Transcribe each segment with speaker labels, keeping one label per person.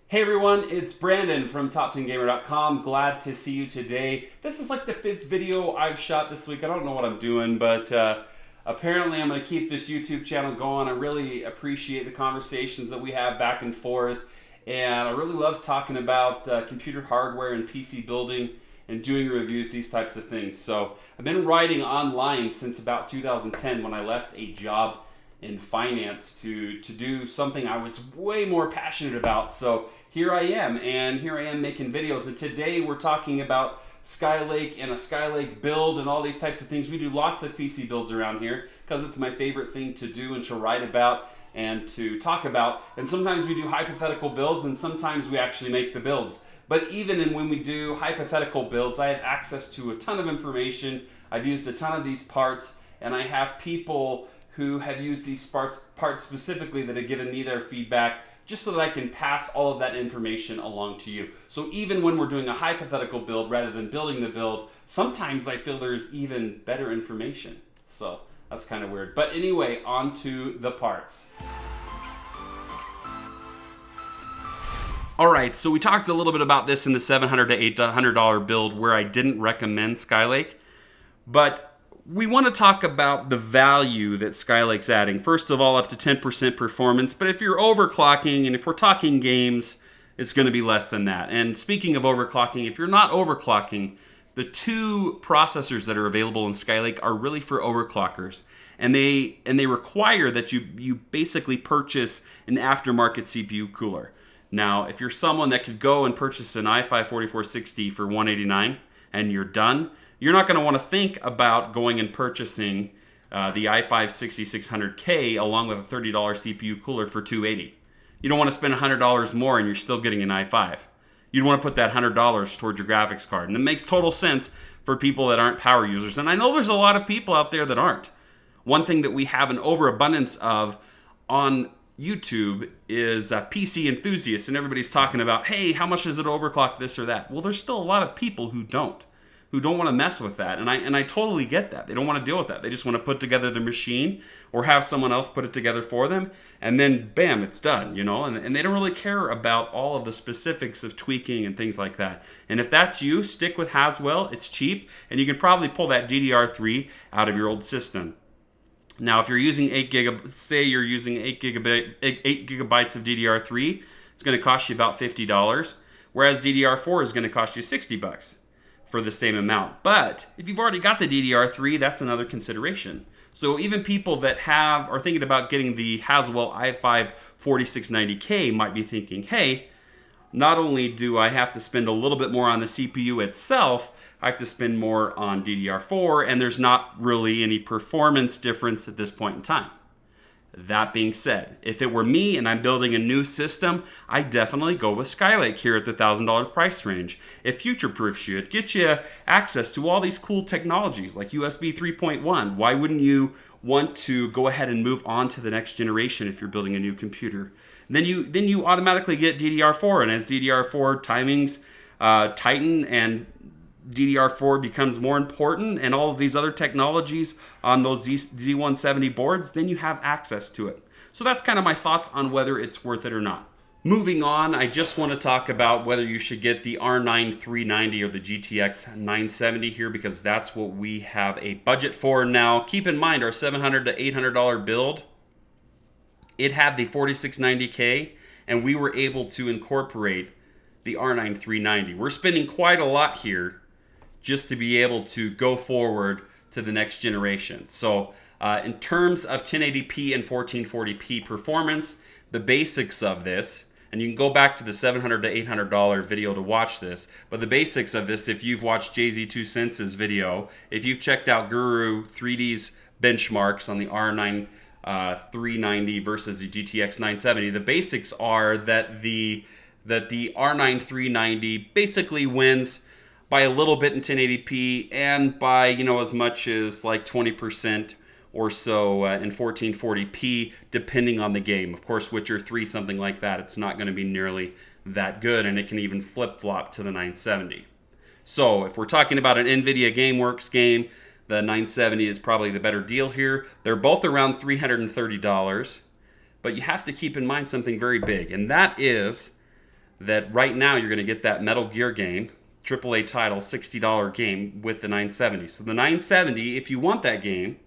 Speaker 1: Hey everyone, it's Brandon from Top10Gamer.com. Glad to see you today. This is like the 5th video I've shot this week. I don't know what I'm doing, but apparently I'm going to keep this YouTube channel going. I really appreciate the conversations that we have back and forth, and I really love talking about computer hardware and PC building and doing reviews, these types of things. So I've been writing online since about 2010 when I left a job in finance to do something I was way more passionate about. So here I am making videos, and today we're talking about Skylake and a Skylake build and all these types of things. We do lots of PC builds around here because it's my favorite thing to do and to write about and to talk about. And sometimes we do hypothetical builds, and sometimes we actually make the builds. But even when we do hypothetical builds, I have access to a ton of information. I've used a ton of these parts, and I have people who have used these parts specifically that have given me their feedback, just so that I can pass all of that information along to you. So even when we're doing a hypothetical build rather than building the build, sometimes I feel there's even better information. So that's kind of weird. But anyway, on to the parts. All right, so we talked a little bit about this in the $700 to $800 build where I didn't recommend Skylake, but we want to talk about the value that Skylake's adding. First of all, up to 10% performance, but if you're overclocking, and if we're talking games, it's going to be less than that. And speaking of overclocking, if you're not overclocking, the two processors that are available in Skylake are really for overclockers. And they require that you basically purchase an aftermarket CPU cooler. Now, if you're someone that could go and purchase an i5-4460 for $189 and you're done, you're not going to want to think about going and purchasing the i5-6600K along with a $30 CPU cooler for $280. You don't want to spend $100 more and you're still getting an i5. You'd want to put that $100 towards your graphics card. And it makes total sense for people that aren't power users. And I know there's a lot of people out there that aren't. One thing that we have an overabundance of on YouTube is PC enthusiasts, and everybody's talking about, hey, how much does it overclock this or that? Well, there's still a lot of people who don't want to mess with that. And I totally get that. They don't want to deal with that. They just want to put together the machine or have someone else put it together for them, and then bam, it's done, you know? And they don't really care about all of the specifics of tweaking and things like that. And if that's you, stick with Haswell. It's cheap, and you can probably pull that DDR3 out of your old system. Now, if you're using 8 gigabytes of DDR3, it's going to cost you about $50, whereas DDR4 is going to cost you $60 for the same amount. But if you've already got the DDR3, that's another consideration. So even people that are thinking about getting the Haswell i5-4690K might be thinking, hey, not only do I have to spend a little bit more on the CPU itself, I have to spend more on DDR4, and there's not really any performance difference at this point in time. That being said, if it were me and I'm building a new system, I definitely go with Skylake here at the $1,000 price range. It future-proofs you. It gets you access to all these cool technologies like USB 3.1. Why wouldn't you want to go ahead and move on to the next generation if you're building a new computer? Then you automatically get DDR4, and as DDR4 timings tighten and DDR4 becomes more important and all of these other technologies on those Z170 boards, then you have access to it. So that's kind of my thoughts on whether it's worth it or not. Moving on, I just want to talk about whether you should get the R9 390 or the GTX 970 here, because that's what we have a budget for now. Keep in mind, our $700 to $800 build, it had the 4690K, and we were able to incorporate the R9 390. We're spending quite a lot here just to be able to go forward to the next generation. So in terms of 1080p and 1440p performance, the basics of this, and you can go back to the $700 to $800 video to watch this, but the basics of this, if you've watched JZ2Sense's video, if you've checked out Guru 3D's benchmarks on the R9 390 versus the GTX 970, the basics are that the R9 390 basically wins by a little bit in 1080p and by, as much as like 20% or so in 1440p, depending on the game. Of course, Witcher 3, something like that, it's not going to be nearly that good, and it can even flip-flop to the 970. So if we're talking about an NVIDIA GameWorks game, the 970 is probably the better deal here. They're both around $330, but you have to keep in mind something very big, and that is that right now you're going to get that Metal Gear game, AAA title, $60 game with the 970. So the 970, if you want that game,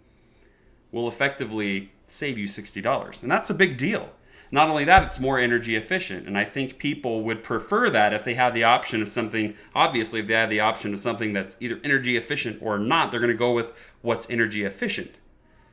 Speaker 1: will effectively save you $60. And that's a big deal. Not only that, it's more energy efficient. And I think people would prefer that if they had the option of something, obviously if they had the option of something that's either energy efficient or not, they're going to go with what's energy efficient.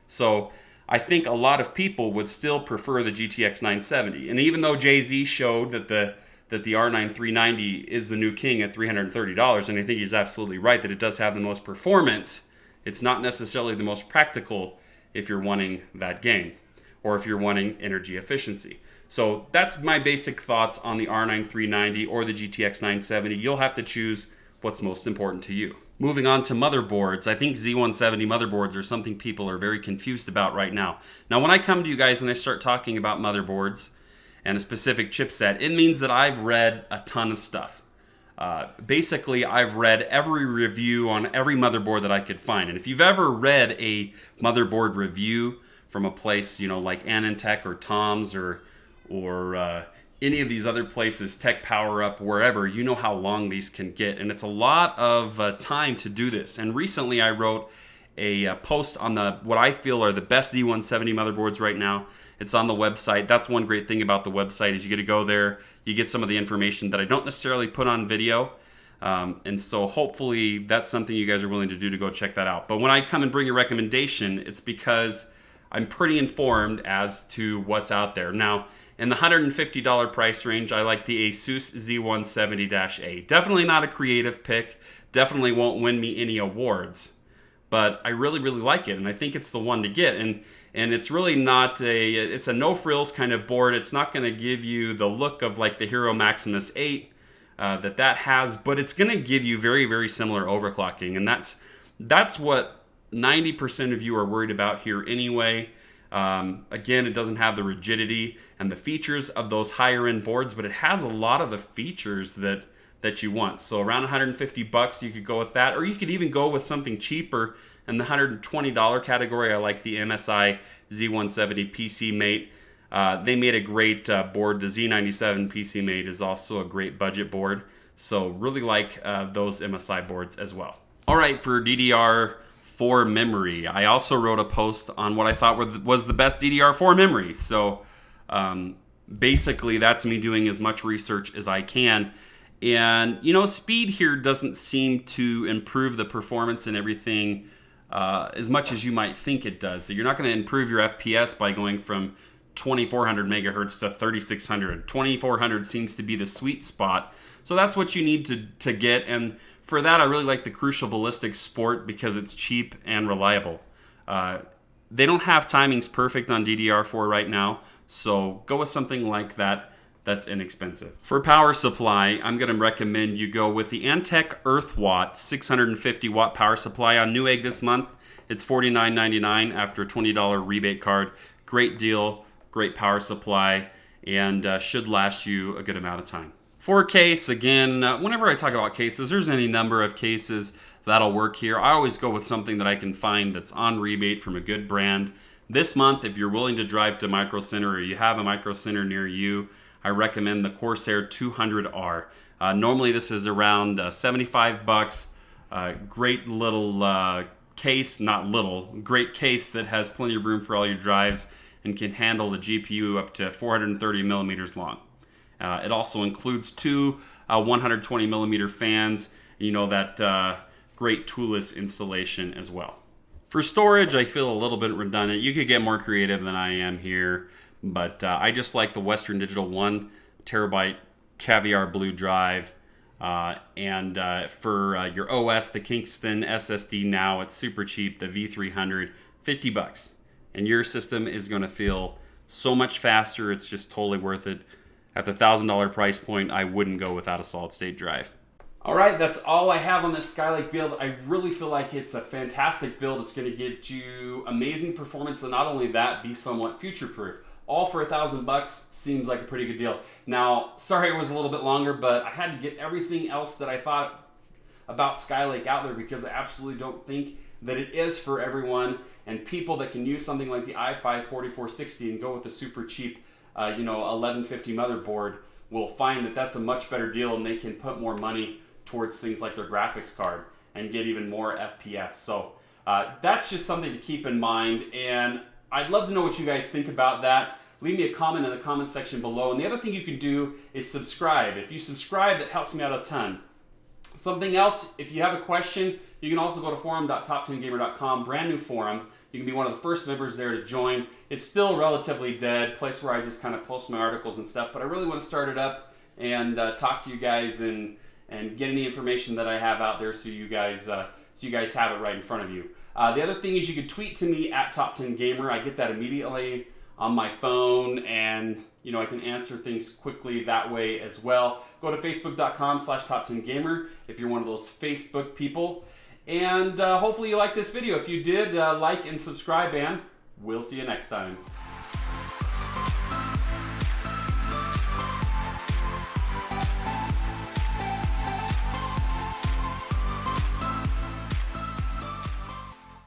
Speaker 1: So I think a lot of people would still prefer the GTX 970. And even though Jay-Z showed that the R9 390 is the new king at $330, and I think he's absolutely right that it does have the most performance, it's not necessarily the most practical if you're wanting that game, or if you're wanting energy efficiency. So that's my basic thoughts on the R9 390 or the GTX 970. You'll have to choose what's most important to you. Moving on to motherboards, I think Z170 motherboards are something people are very confused about right now. Now, when I come to you guys and I start talking about motherboards and a specific chipset, it means that I've read a ton of stuff. Basically, I've read every review on every motherboard that I could find. And if you've ever read a motherboard review from a place, like Anantech or Tom's or any of these other places, Tech Power Up, wherever, you know how long these can get. And it's a lot of time to do this. And recently I wrote a post on what I feel are the best Z170 motherboards right now. It's on the website. That's one great thing about the website is you get to go there, you get some of the information that I don't necessarily put on video. And so hopefully that's something you guys are willing to do to go check that out. But when I come and bring a recommendation, it's because I'm pretty informed as to what's out there. Now, in the $150 price range, I like the Asus Z170-A. Definitely not a creative pick. Definitely won't win me any awards. But I really, really like it, and I think it's the one to get. And it's really not it's a no-frills kind of board. It's not going to give you the look of like the Hero Maximus 8 that has, but it's going to give you very, very similar overclocking. And that's what 90% of you are worried about here anyway. Again, it doesn't have the rigidity and the features of those higher end boards, but it has a lot of the features that you want. So around $150 you could go with that, or you could even go with something cheaper in the $120 category. I like the MSI Z170 PC Mate. They made a great board. The Z97 PC Mate is also a great budget board. So really like those MSI boards as well. All right, for DDR4 memory, I also wrote a post on what I thought was the best DDR4 memory. So basically that's me doing as much research as I can. And, speed here doesn't seem to improve the performance and everything as much as you might think it does. So you're not going to improve your FPS by going from 2400 megahertz to 3600. 2400 seems to be the sweet spot. So that's what you need to get. And for that, I really like the Crucial Ballistics Sport because it's cheap and reliable. They don't have timings perfect on DDR4 right now. So go with something like that. That's inexpensive. For power supply, I'm going to recommend you go with the Antec EarthWatt 650 watt power supply on Newegg this month. It's $49.99 after a $20 rebate card. Great deal, great power supply, and should last you a good amount of time. For a case, again, whenever I talk about cases, there's any number of cases that'll work here. I always go with something that I can find that's on rebate from a good brand. This month, if you're willing to drive to Micro Center or you have a Micro Center near you, I recommend the Corsair 200R. Normally this is around $75. Great little case, not little, great case that has plenty of room for all your drives and can handle the GPU up to 430 millimeters long. It also includes two 120 millimeter fans, that great toolless installation as well. For storage, I feel a little bit redundant. You could get more creative than I am here. But I just like the Western Digital 1 terabyte Caviar Blue drive. And for your OS, the Kingston SSD now, it's super cheap, the V300, $50. And your system is going to feel so much faster, it's just totally worth it. At the $1,000 price point, I wouldn't go without a solid state drive. All right, that's all I have on this Skylake build. I really feel like it's a fantastic build. It's going to get you amazing performance, and not only that, be somewhat future-proof. All for $1,000 seems like a pretty good deal. Now, sorry it was a little bit longer, but I had to get everything else that I thought about Skylake out there because I absolutely don't think that it is for everyone. And people that can use something like the i5 4460 and go with the super cheap, 1150 motherboard will find that that's a much better deal, and they can put more money towards things like their graphics card and get even more FPS. So that's just something to keep in mind, and I'd love to know what you guys think about that. Leave me a comment in the comment section below. And the other thing you can do is subscribe. If you subscribe, that helps me out a ton. Something else, if you have a question, you can also go to forum.top10gamer.com, brand new forum. You can be one of the first members there to join. It's still relatively dead, place where I just kind of post my articles and stuff, but I really want to start it up and talk to you guys and get any information that I have out there so you guys have it right in front of you. The other thing is you can tweet to me at Top10Gamer. I get that immediately on my phone, and I can answer things quickly that way as well. Go to facebook.com/Top10Gamer if you're one of those Facebook people. And hopefully you like this video. If you did, like and subscribe, and we'll see you next time.